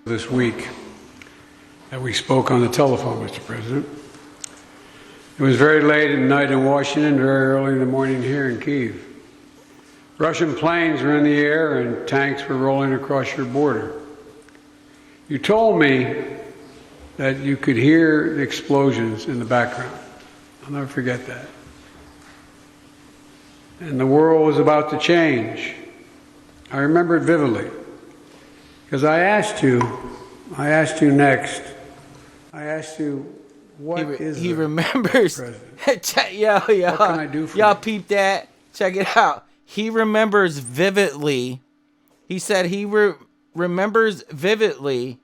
this week that we spoke on the telephone, Mr. President. It was very late at night in Washington, very early in the morning here in Kyiv. Russian planes were in the air and tanks were rolling across your border. You told me that you could hear the explosions in the background. I'll never forget that. And the world was about to change. I remember it vividly. Because I asked you next, what he remembers. Yo, what can I do for y'all you? peep that? Check it out. He remembers vividly. He said he remembers vividly.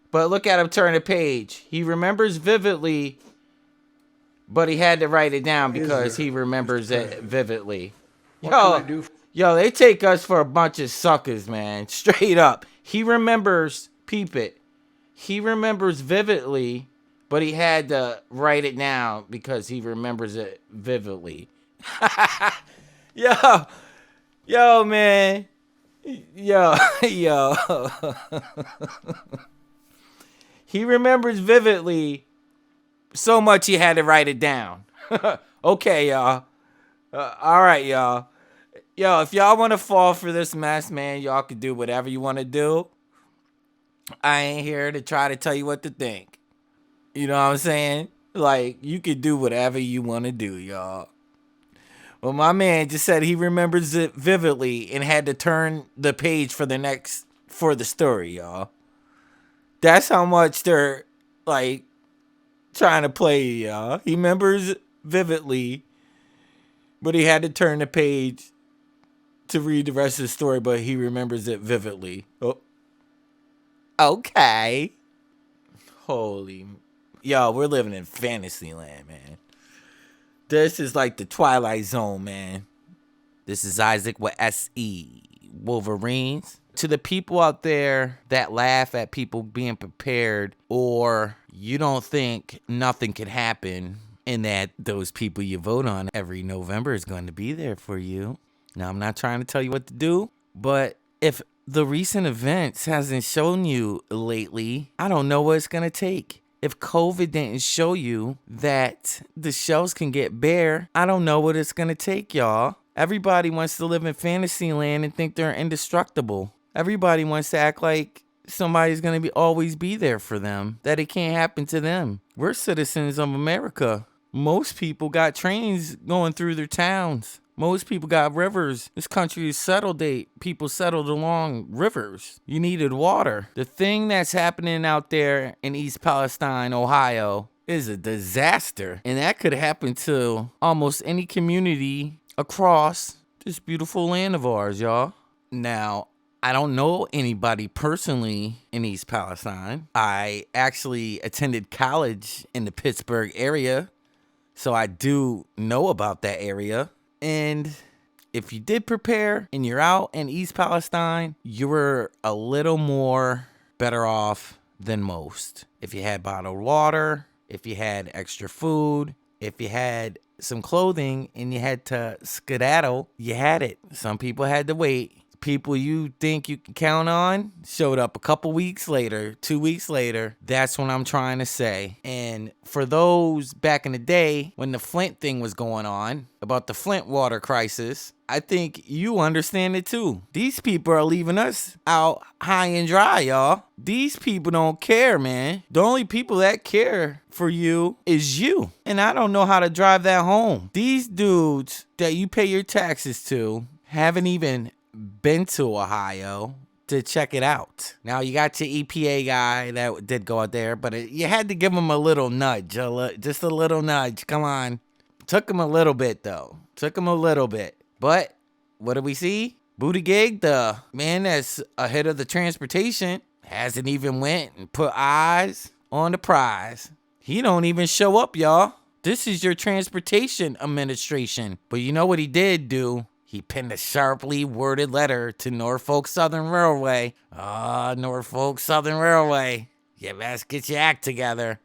But look at him turn the page. He remembers vividly, but he had to write it down because he remembers it vividly. What can I do? Yo, they take us for a bunch of suckers, man. Straight up. He remembers, peep it. He remembers vividly, but he had to write it down because he remembers it vividly. Yo, man. Yo. He remembers vividly so much he had to write it down. Okay, y'all. All right, y'all. Yo, if y'all want to fall for this mess, man, y'all can do whatever you want to do. I ain't here to try to tell you what to think. You know what I'm saying? Like, you can do whatever you want to do, y'all. Well, my man just said he remembers it vividly and had to turn the page for the story, y'all. That's how much they're, like, trying to play, y'all. He remembers vividly, but he had to turn the page to read the rest of the story, but he remembers it vividly. Oh. Okay. Holy. Yo, we're living in fantasy land, man. This is like the Twilight Zone, man. This is Isaac with S.E. Wolverines. To the people out there that laugh at people being prepared, or you don't think nothing could happen and that those people you vote on every November is going to be there for you. Now, I'm not trying to tell you what to do, but if the recent events hasn't shown you lately, I don't know what it's going to take. If COVID didn't show you that the shelves can get bare, I don't know what it's going to take, y'all. Everybody wants to live in fantasy land and think they're indestructible. Everybody wants to act like somebody's going to always be there for them, that it can't happen to them. We're citizens of America. Most people got trains going through their towns. Most people got rivers. This country is settled. People settled along rivers. You needed water. The thing that's happening out there in East Palestine, Ohio, is a disaster. And that could happen to almost any community across this beautiful land of ours, y'all. Now, I don't know anybody personally in East Palestine. I actually attended college in the Pittsburgh area, so I do know about that area. And if you did prepare and you're out in East Palestine, you were a little more better off than most. If you had bottled water, if you had extra food, if you had some clothing and you had to skedaddle, you had it. Some people had to wait. People you think you can count on showed up a couple weeks later, 2 weeks later. That's what I'm trying to say. And for those back in the day when the Flint thing was going on, about the Flint water crisis, I think you understand it too. These people are leaving us out high and dry, y'all. These people don't care, man. The only people that care for you is you. And I don't know how to drive that home. These dudes that you pay your taxes to haven't even been to Ohio to check it out. Now you got your EPA guy that did go out there, but you had to give him a little nudge, just a little nudge. Come on. Took him a little bit though. But what do we see? Buttigieg, the man that's ahead of the transportation, hasn't even went and put eyes on the prize. He don't even show up, y'all. This is your transportation administration. But you know what he did do? He penned a sharply worded letter to Norfolk Southern Railway. Norfolk Southern Railway. You best get your act together.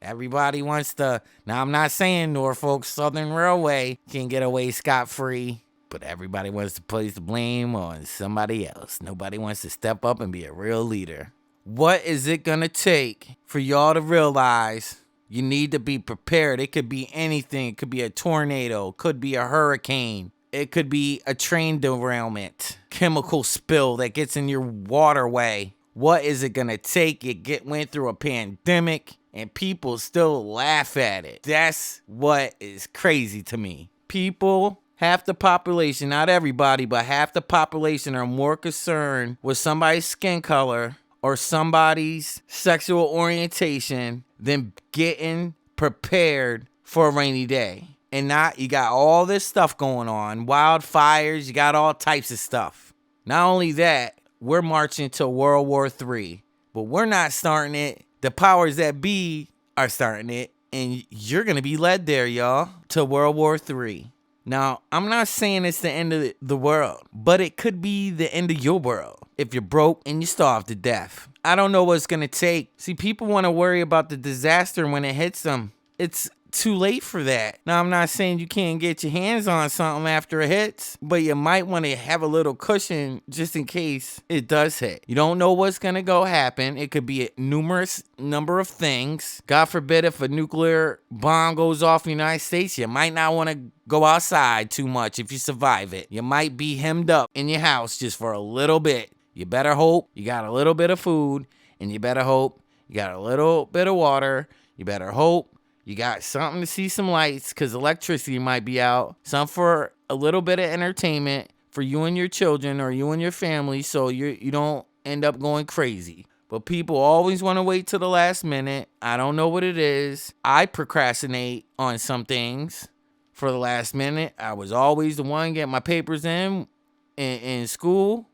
Everybody wants to... Now, I'm not saying Norfolk Southern Railway can get away scot-free, but everybody wants to place the blame on somebody else. Nobody wants to step up and be a real leader. What is it gonna take for y'all to realize you need to be prepared? It could be anything. It could be a tornado. It could be a hurricane. It could be a train derailment. Chemical spill that gets in your waterway. What is it gonna take? You went through a pandemic and people still laugh at it. That's what is crazy to me. People, half the population, not everybody, but half the population are more concerned with somebody's skin color or somebody's sexual orientation than getting prepared for a rainy day. And not, you got all this stuff going on, wildfires, you got all types of stuff. Not only that, we're marching to World War III, but we're not starting it. The powers that be are starting it, and you're going to be led there, y'all, to World War III. Now, I'm not saying it's the end of the world, but it could be the end of your world if you're broke and you starve to death. I don't know what it's going to take. See, people want to worry about the disaster when it hits them. It's too late for that. Now, I'm not saying you can't get your hands on something after it hits, but you might want to have a little cushion just in case it does hit. You don't know what's going to go happen. It could be a numerous number of things. God forbid if a nuclear bomb goes off in the United States, you might not want to go outside too much if you survive it. You might be hemmed up in your house just for a little bit. You better hope you got a little bit of food, and you better hope you got a little bit of water. You better hope you got something to see some lights because electricity might be out. Some for a little bit of entertainment for you and your children or you and your family so you don't end up going crazy. But people always want to wait till the last minute. I don't know what it is. I procrastinate on some things for the last minute. I was always the one getting my papers in school.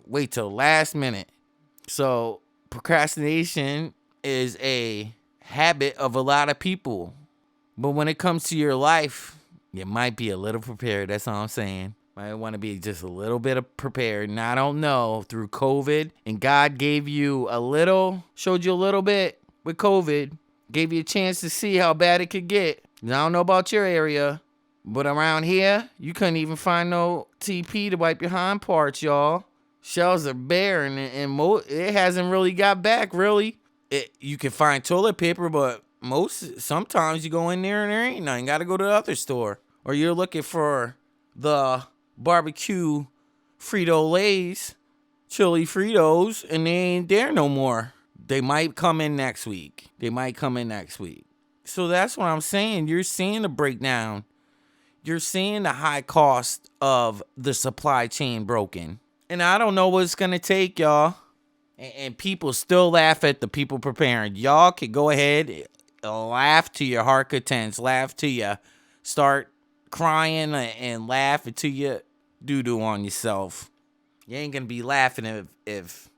Wait till the last minute. So procrastination is a habit of a lot of people, but when it comes to your life, you might be a little prepared. That's all I'm saying. Might want to be just a little bit of prepared. And I don't know, through COVID, and God gave you showed you a little bit with COVID, gave you a chance to see how bad it could get. And I don't know about your area, but around here, you couldn't even find no TP to wipe your hind parts, y'all. Shelves are bare, and it hasn't really got back, really. You can find toilet paper, but sometimes you go in there and there ain't nothing. Got to go to the other store. Or you're looking for the barbecue Frito-Lays, chili Fritos, and they ain't there no more. They might come in next week. So that's what I'm saying. You're seeing the breakdown. You're seeing the high cost of the supply chain broken. And I don't know what it's going to take, y'all. And people still laugh at the people preparing. Y'all can go ahead, laugh to your heart contents, laugh till you start crying and laugh until you doo-doo on yourself. You ain't going to be laughing if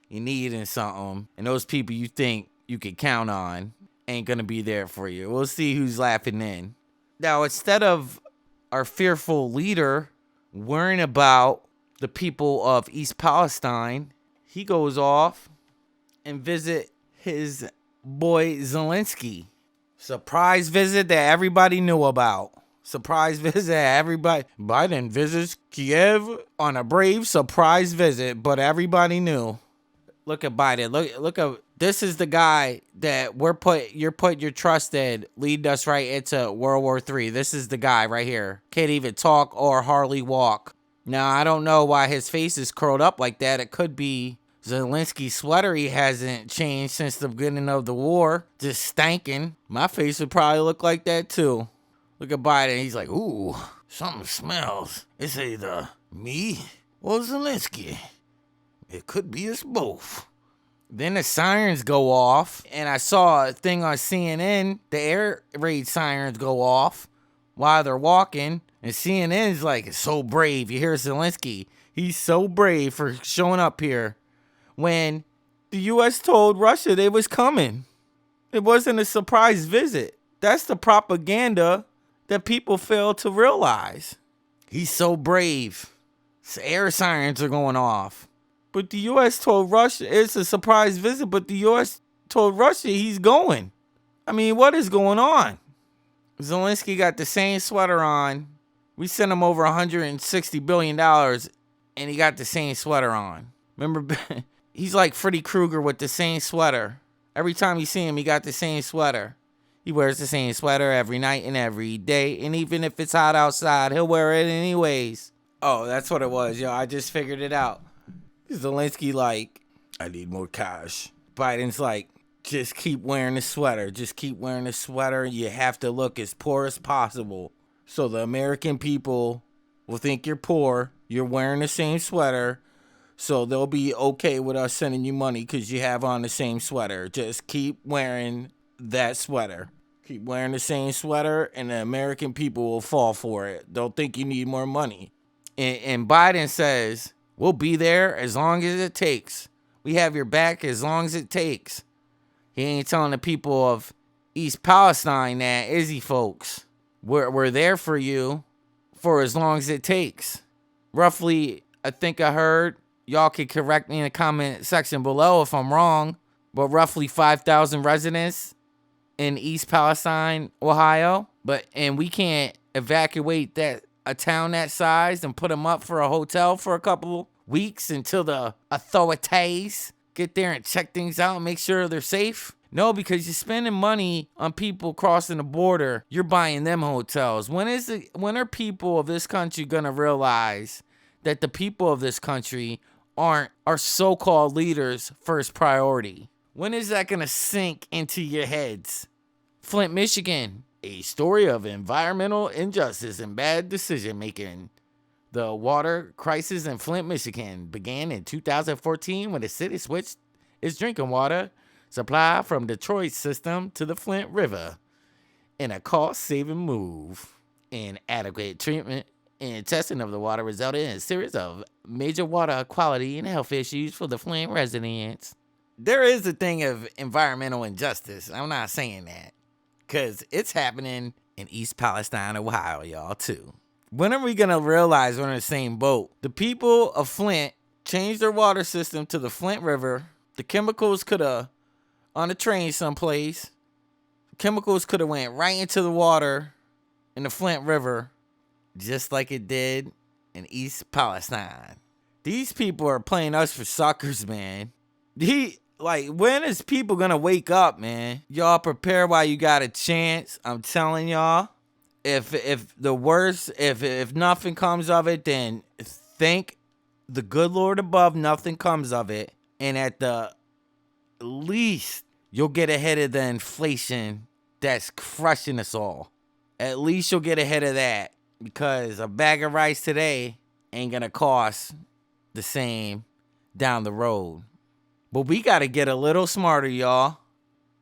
you needing something. And those people you think you can count on ain't going to be there for you. We'll see who's laughing then. Now, instead of our fearful leader worrying about the people of East Palestine, he goes off and visit his boy Zelensky. Surprise visit that everybody knew about. Surprise visit that everybody. Biden visits Kiev on a brave surprise visit, but everybody knew. Look at Biden. Look at this is the guy that you're putting your trust in, lead us right into World War III. This is the guy right here. Can't even talk or hardly walk. Now, I don't know why his face is curled up like that. It could be Zelensky's sweater. He hasn't changed since the beginning of the war. Just stanking. My face would probably look like that too. Look at Biden. He's like, ooh, something smells. It's either me or Zelensky. It could be us both. Then the sirens go off. And I saw a thing on CNN. The air raid sirens go off while they're walking. And CNN's like, it's so brave. You hear Zelensky. He's so brave for showing up here. When the U.S. told Russia they was coming. It wasn't a surprise visit. That's the propaganda that people fail to realize. He's so brave. Air sirens are going off. But the U.S. told Russia it's a surprise visit, but the U.S. told Russia he's going. I mean, what is going on? Zelensky got the same sweater on. We sent him over $160 billion, and he got the same sweater on. Remember, He's like Freddy Krueger with the same sweater. Every time you see him, he got the same sweater. He wears the same sweater every night and every day. And even if it's hot outside, he'll wear it anyways. Oh, that's what it was, yo. I just figured it out. Zelensky like, I need more cash. Biden's like, just keep wearing the sweater. Just keep wearing the sweater. You have to look as poor as possible. So the American people will think you're poor. You're wearing the same sweater. So they'll be okay with us sending you money because you have on the same sweater. Just keep wearing that sweater. Keep wearing the same sweater and the American people will fall for it. They'll think you need more money. And Biden says, we'll be there as long as it takes. We have your back as long as it takes. He ain't telling the people of East Palestine that, is he, folks? We're there for you for as long as it takes. Roughly, I think I heard, y'all can correct me in the comment section below if I'm wrong, but roughly 5,000 residents in East Palestine, Ohio. And we can't evacuate a town that size and put them up for a hotel for a couple weeks until the authorities get there and check things out and make sure they're safe. No, because you're spending money on people crossing the border. You're buying them hotels. When are people of this country gonna realize that the people of this country aren't our so-called leaders' first priority? When is that gonna sink into your heads? Flint, Michigan, a story of environmental injustice and bad decision making. The water crisis in Flint, Michigan began in 2014 when the city switched its drinking water supply from Detroit's system to the Flint River in a cost-saving move. Inadequate treatment and testing of the water resulted in a series of major water quality and health issues for the Flint residents. There is a thing of environmental injustice. I'm not saying that, because it's happening in East Palestine, Ohio, y'all, too. When are we going to realize we're in the same boat? The people of Flint changed their water system to the Flint River. The chemicals could have, on a train someplace, chemicals could have went right into the water in the Flint River, just like it did in East Palestine. These people are playing us for suckers, man. When is people going to wake up, man? Y'all prepare while you got a chance. I'm telling y'all. If nothing comes of it, then thank the good Lord above nothing comes of it. And at the least, you'll get ahead of the inflation that's crushing us all. At least you'll get ahead of that. Because a bag of rice today ain't going to cost the same down the road. But we got to get a little smarter, y'all.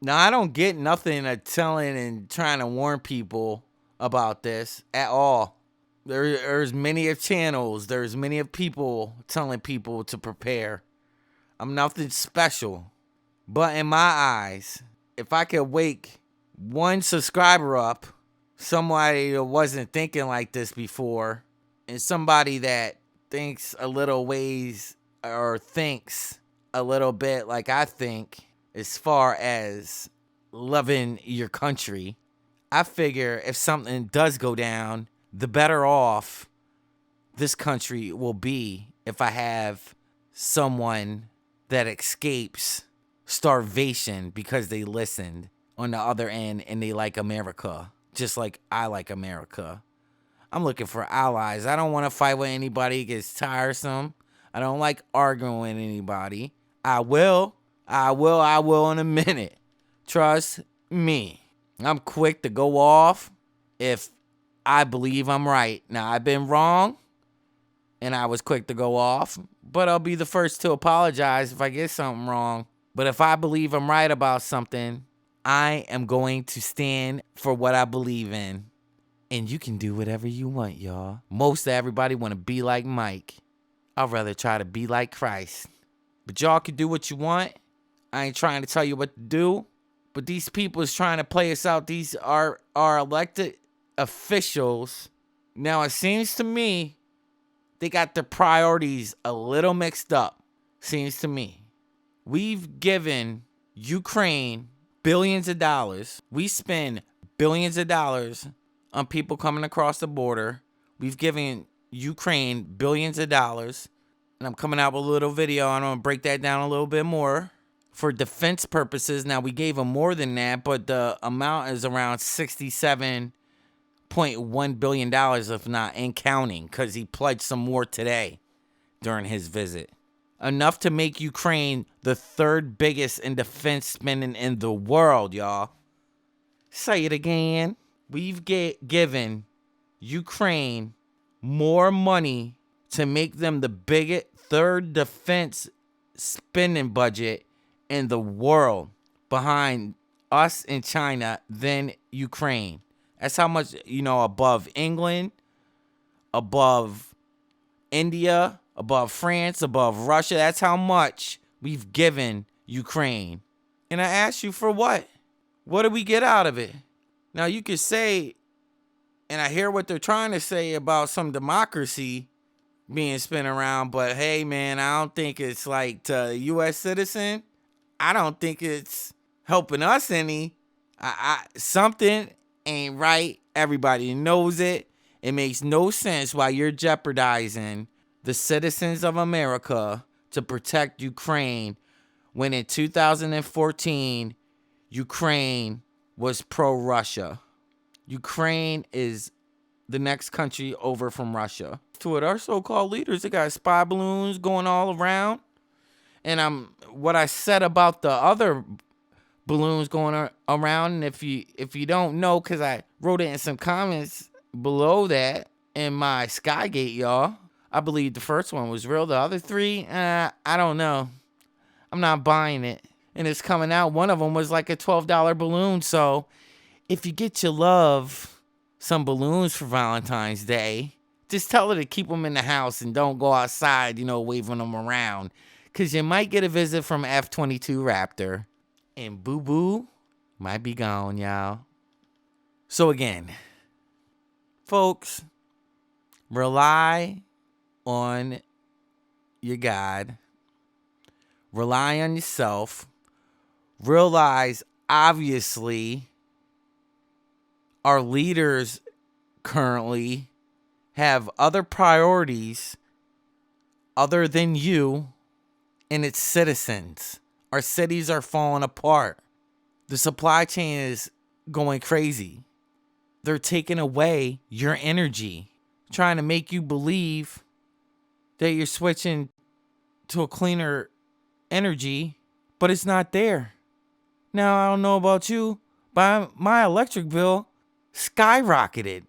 Now, I don't get nothing of telling and trying to warn people about this at all. There's many of channels. There's many of people telling people to prepare. I'm nothing special. But in my eyes, if I could wake one subscriber up, somebody that wasn't thinking like this before, and somebody that thinks a little ways or thinks a little bit like I think as far as loving your country, I figure if something does go down, the better off this country will be if I have someone that escapes starvation because they listened on the other end and they like America, just like I like America. I'm looking for allies. I don't want to fight with anybody. It gets tiresome. I don't like arguing with anybody. I will in a minute. Trust me. I'm quick to go off if I believe I'm right. Now, I've been wrong, and I was quick to go off, but I'll be the first to apologize if I get something wrong. But if I believe I'm right about something, I am going to stand for what I believe in. And you can do whatever you want, y'all. Most of everybody want to be like Mike. I'd rather try to be like Christ. But y'all can do what you want. I ain't trying to tell you what to do. But these people is trying to play us out. These are our elected officials. Now, it seems to me they got their priorities a little mixed up. Seems to me. We've given Ukraine billions of dollars. We spend billions of dollars on people coming across the border. We've given Ukraine billions of dollars. And I'm coming out with a little video. I'm going to break that down a little bit more. For defense purposes, now we gave him more than that, but the amount is around $67.1 billion, if not in counting, because he pledged some more today during his visit. Enough to make Ukraine the third biggest in defense spending in the world, y'all. Say it again. We've given Ukraine more money to make them the biggest third defense spending budget in the world behind us and China than Ukraine. That's how much, above England, above India, above France, above Russia. That's how much we've given Ukraine. And I ask you, for what? What do we get out of it? Now you could say, and I hear what they're trying to say about some democracy being spent around, but hey man, I don't think it's like, to a U.S. citizen, I don't think it's helping us any. Something ain't right. Everybody knows it. It makes no sense why you're jeopardizing the citizens of America to protect Ukraine when in 2014, Ukraine was pro-Russia. Ukraine is the next country over from Russia. To it, our so-called leaders, they got spy balloons going all around. And what I said about the other balloons going around, and if you don't know, because I wrote it in some comments below that in my Skygate, y'all. I believe the first one was real. The other three, I don't know. I'm not buying it. And it's coming out. One of them was like a $12 balloon. So if you get your love some balloons for Valentine's Day, just tell her to keep them in the house and don't go outside, waving them around. Because you might get a visit from F-22 Raptor. And boo-boo might be gone, y'all. So again, folks, rely on your God. Rely on yourself. Realize, obviously, our leaders currently have other priorities other than you and its citizens. Our cities are falling apart. The supply chain is going crazy. They're taking away your energy, trying to make you believe that you're switching to a cleaner energy, but it's not there. Now, I don't know about you, but my electric bill skyrocketed.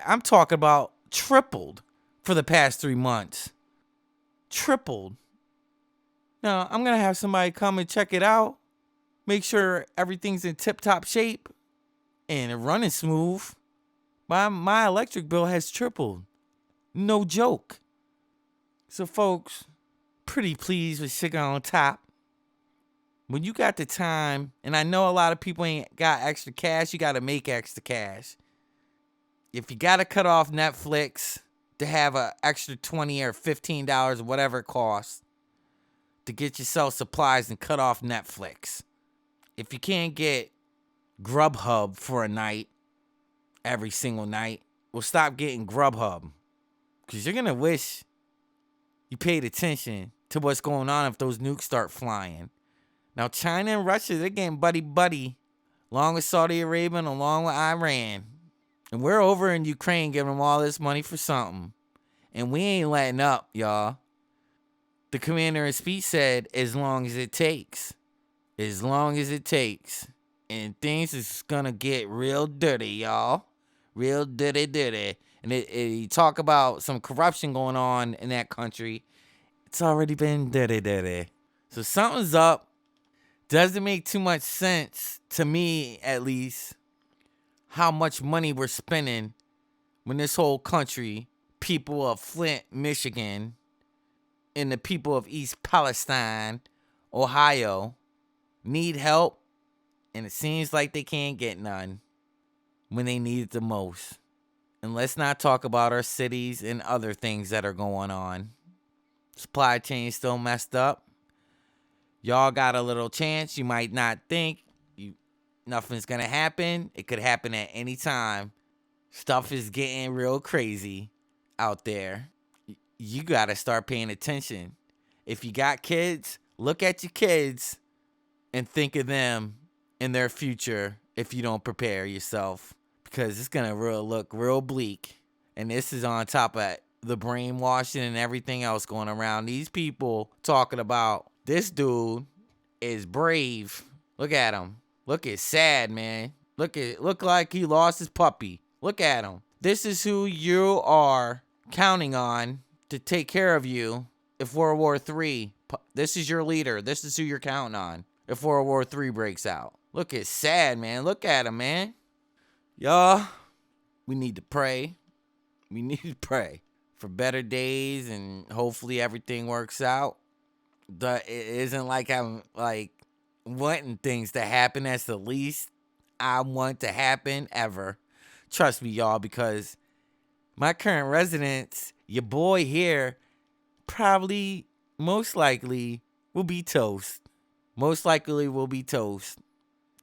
I'm talking about tripled for the past 3 months. Tripled. Now, I'm going to have somebody come and check it out, make sure everything's in tip-top shape and running smooth. My electric bill has tripled. No joke. So, folks, pretty pleased with sugar on top. When you got the time, and I know a lot of people ain't got extra cash, you got to make extra cash. If you got to cut off Netflix to have an extra $20 or $15 or whatever it costs to get yourself supplies and cut off Netflix. If you can't get Grubhub for a night, every single night, well, stop getting Grubhub. Because you're going to wish you paid attention to what's going on if those nukes start flying. Now, China and Russia, they're getting buddy-buddy, along with Saudi Arabia and along with Iran. And we're over in Ukraine giving them all this money for something. And we ain't letting up, y'all. The commander in speech said, as long as it takes. As long as it takes. And things is gonna get real dirty, y'all. Real dirty. And you talk about some corruption going on in that country. It's already been dirty. So something's up. Doesn't make too much sense, to me at least, how much money we're spending when this whole country, people of Flint, Michigan, and the people of East Palestine, Ohio, need help, and it seems like they can't get none when they need it the most. And let's not talk about our cities and other things that are going on. Supply chain still messed up. Y'all got a little chance. You might not think nothing's gonna happen. It could happen at any time. Stuff is getting real crazy out there. you got to start paying attention. If you got kids, look at your kids and think of them in their future if you don't prepare yourself, because it's going to look real bleak. And this is on top of the brainwashing and everything else going around. These people talking about this dude is brave. Look at him. Look, it's sad, man. Look like he lost his puppy. Look at him. This is who you are counting on to take care of you if World War III. This is your leader. This is who you're counting on if World War III breaks out. Look, it's sad, man. Look at him, man. Y'all, we need to pray. We need to pray for better days, and hopefully everything works out. But it isn't like I'm like wanting things to happen. That's the least I want to happen ever. Trust me, y'all, because my current residence, your boy here, probably most likely will be toast. Most likely will be toast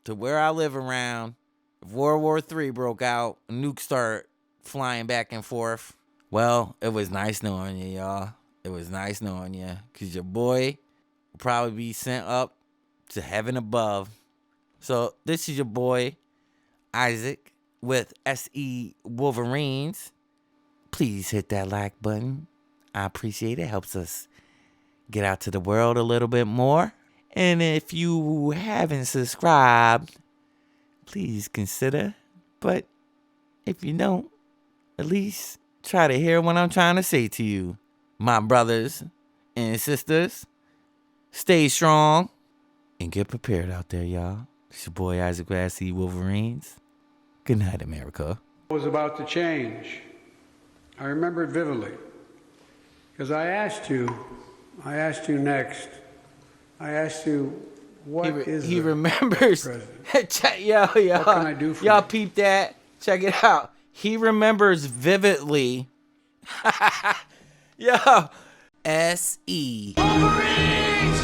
to where I live around. If World War III broke out, nukes start flying back and forth. Well, it was nice knowing you, y'all. It was nice knowing you, because your boy will probably be sent up to heaven above. So this is your boy, Isaac, with SE Wolverines. Please hit that like button. I appreciate it. Helps us get out to the world a little bit more. And if you haven't subscribed, please consider. But if you don't, at least try to hear what I'm trying to say to you. My brothers and sisters, stay strong and get prepared out there, y'all. It's your boy Isaac with SE Wolverines. Good night, America. Was about to change. I remember it vividly. Because I asked you next. I asked you, he remembers. Yo, what can I do for y'all you? peep that? Check it out. He remembers vividly. Yo, SE.